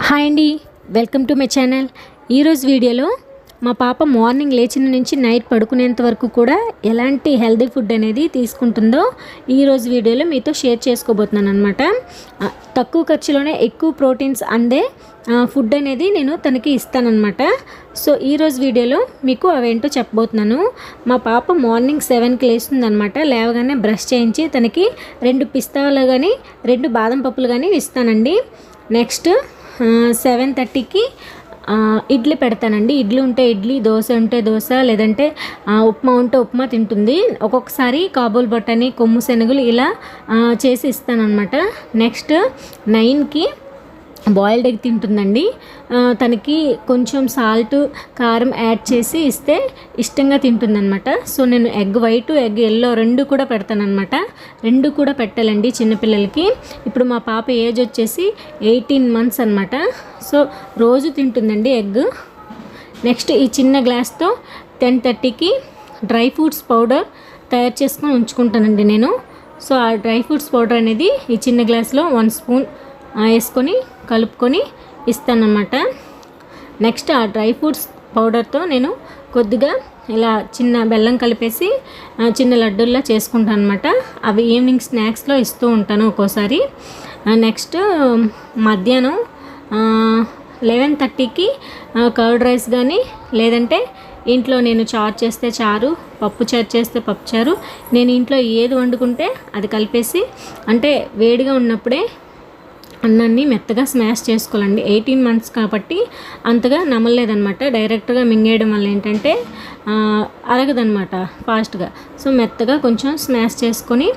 Hi అండి, welcome to my channel. ఈరోజు వీడియోలో మా పాప మార్నింగ్ లేచిన నుంచి నైట్ పడుకునేంత వరకు కూడా ఎలాంటి హెల్దీ ఫుడ్ అనేది తీసుకుంటుందో ఈరోజు వీడియోలో మీతో షేర్ చేసుకోబోతున్నాను అనమాట. తక్కువ ఖర్చులోనే ఎక్కువ ప్రోటీన్స్ అందే ఫుడ్ అనేది నేను తనకి ఇస్తానన్నమాట. సో ఈరోజు వీడియోలో మీకు అవేంటో చెప్పబోతున్నాను. మా పాప మార్నింగ్ 7కి లేస్తుందనమాట. లేవగానే బ్రష్ చేయించి తనకి 2 పిస్తాలు కానీ 2 బాదం పప్పులు కానీ ఇస్తానండి. నెక్స్ట్ 7:30కి ఇడ్లీ పెడతానండి. ఇడ్లీ ఉంటే ఇడ్లీ, దోశ ఉంటే దోశ, లేదంటే ఉప్మా ఉంటే ఉప్మా తింటుంది. ఒక్కొక్కసారి కాబూల్ బఠానీ, కొమ్ము శనగలు ఇలా చేసి ఇస్తానన్నమాట. నెక్స్ట్ 9కి బాయిల్డ్ ఎగ్ తింటుందండి. తనకి కొంచెం సాల్ట్, కారం యాడ్ చేసి ఇస్తే ఇష్టంగా తింటుందన్నమాట. సో నేను ఎగ్ వైట్, ఎగ్ ఎల్లో 2 కూడా పెడతానమాట. 2 కూడా పెట్టాలండి చిన్నపిల్లలకి. ఇప్పుడు మా పాప ఏజ్ వచ్చేసి 18 మంత్స్ అనమాట. సో రోజు తింటుందండి ఎగ్. నెక్స్ట్ ఈ చిన్న గ్లాస్తో 10:30కి డ్రై ఫ్రూట్స్ పౌడర్ తయారు చేసుకొని ఉంచుకుంటానండి నేను. సో ఆ డ్రై ఫ్రూట్స్ పౌడర్ అనేది ఈ చిన్న గ్లాస్లో 1 స్పూన్ వేసుకొని కలుపుకొని ఇస్తానన్నమాట. నెక్స్ట్ ఆ డ్రై ఫ్రూట్స్ పౌడర్తో నేను కొద్దిగా ఇలా చిన్న బెల్లం కలిపేసి చిన్న లడ్డూల్లా చేసుకుంటాను అనమాట. అవి ఈవినింగ్ స్నాక్స్లో ఇస్తూ ఉంటాను ఒక్కోసారి. నెక్స్ట్ మధ్యాహ్నం 11:30కి కర్డ్ రైస్ కానీ, లేదంటే ఇంట్లో నేను చారు చేస్తే చారు, పప్పు చారు చేస్తే పప్పు చారు, నేను ఇంట్లో ఏది వండుకుంటే అది కలిపేసి, అంటే వేడిగా ఉన్నప్పుడే అన్నాన్ని మెత్తగా స్మాష్ చేసుకోవాలండి. 18 మంత్స్ కాబట్టి అంతగా నమ్మలేదనమాట. డైరెక్ట్గా మింగేయడం వల్ల ఏంటంటే అరగదనమాట ఫాస్ట్గా. సో మెత్తగా కొంచెం స్మాష్ చేసుకొని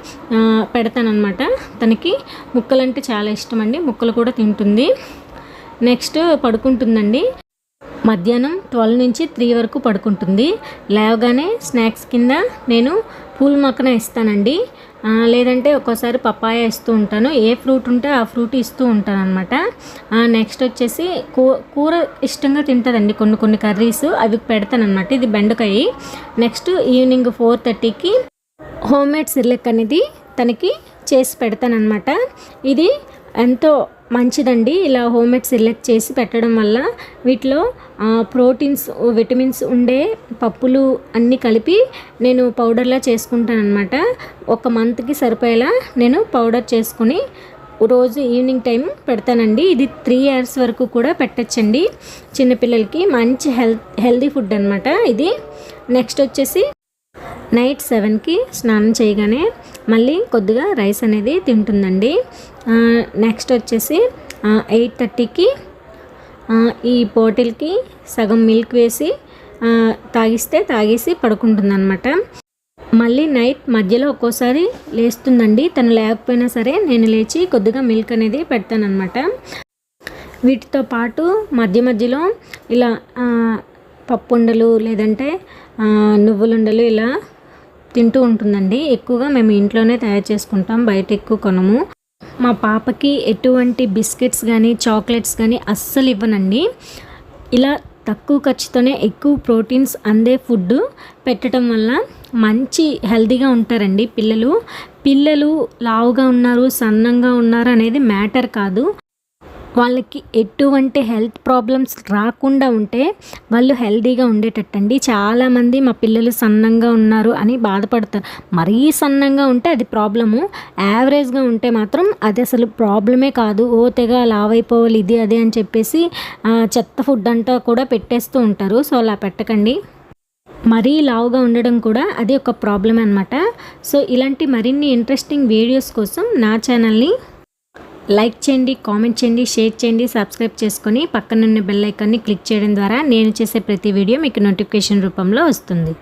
పెడతానమాట. తనకి ముక్కలు అంటే చాలా ఇష్టం అండి. ముక్కలు కూడా తింటుంది. నెక్స్ట్ పడుకుంటుందండి. మధ్యాహ్నం 12 నుంచి 3 వరకు పడుకుంటుంది. లేవగానే స్నాక్స్ కింద నేను పూల్ మక్కన ఇస్తానండి. లేదంటే ఒక్కోసారి పపాయ ఇస్తూ ఉంటాను. ఏ ఫ్రూట్ ఉంటే ఆ ఫ్రూట్ ఇస్తూ ఉంటాను అనమాట. నెక్స్ట్ వచ్చేసి కూర ఇష్టంగా తింటుందండి. కొన్ని కర్రీస్ అవి పెడతాను అనమాట. ఇది బెండకాయ. నెక్స్ట్ ఈవినింగ్ 4:30కి హోమ్మేడ్ సిర్లెక్ అనేది తనకి చేసి పెడతానమాట. ఇది ఎంతో మంచిదండి. ఇలా హోమ్మేడ్ సిర్లెక్ చేసి పెట్టడం వల్ల వీటిలో ప్రోటీన్స్, విటమిన్స్ ఉండే పప్పులు అన్నీ కలిపి నేను పౌడర్లా చేసుకుంటానమాట. 1 మంత్కి సరిపోయేలా నేను పౌడర్ చేసుకుని రోజు ఈవినింగ్ టైం పెడతానండి. ఇది 3 years వరకు కూడా పెట్టచ్చండి చిన్నపిల్లలకి. మంచి హెల్దీ ఫుడ్ అనమాట ఇది. నెక్స్ట్ వచ్చేసి నైట్ 7కి స్నానం చేయగానే మళ్ళీ కొద్దిగా రైస్ అనేది తింటుందండి. నెక్స్ట్ వచ్చేసి 8:30కి ఈ బాటిల్కి సగం మిల్క్ వేసి తాగేసి పడుకుంటుందన్నమాట. మళ్ళీ నైట్ మధ్యలో ఒక్కోసారి లేస్తుందండి. తను లేకపోయినా సరే నేను లేచి కొద్దిగా మిల్క్ అనేది పెడతానమాట. వీటితో పాటు మధ్యలో ఇలా పప్పుండలు, లేదంటే నువ్వులుండలు ఇలా తింటూ ఉంటుందండి. ఎక్కువగా మేము ఇంట్లోనే తయారు చేసుకుంటాం, బయట ఎక్కువ కొనము. మా పాపకి ఎటువంటి బిస్కెట్స్ కానీ, చాక్లెట్స్ కానీ అస్సలు ఇవ్వనండి. ఇలా తక్కువ ఖర్చుతోనే ఎక్కువ ప్రోటీన్స్ అందే ఫుడ్ పెట్టడం వల్ల మంచి హెల్తీగా ఉంటారండి పిల్లలు లావుగా ఉన్నారు, సన్నంగా ఉన్నారు అనేది మ్యాటర్ కాదు. వాళ్ళకి ఎటువంటి హెల్త్ ప్రాబ్లమ్స్ రాకుండా ఉంటే వాళ్ళు హెల్తీగా ఉండేటట్టండి. చాలామంది మా పిల్లలు సన్నంగా ఉన్నారు అని బాధపడతారు. మరీ సన్నంగా ఉంటే అది ప్రాబ్లము. యావరేజ్గా ఉంటే మాత్రం అది అసలు ప్రాబ్లమే కాదు. తెగ లావైపోవాలి ఇది అదే అని చెప్పేసి చెత్త ఫుడ్ అంతా కూడా పెట్టేస్తూ ఉంటారు. సో అలా పెట్టకండి. మరీ లావుగా ఉండడం కూడా అది ఒక ప్రాబ్లమే అనమాట. సో ఇలాంటి మరిన్ని ఇంట్రెస్టింగ్ వీడియోస్ కోసం నా ఛానల్ని లైక్ చేయండి, కామెంట్ చేయండి, షేర్ చేయండి, సబ్స్క్రైబ్ చేసుకొని పక్కనున్న బెల్ ఐకాన్ని క్లిక్ చేయడం ద్వారా నేను చేసే ప్రతి వీడియో మీకు నోటిఫికేషన్ రూపంలో వస్తుంది.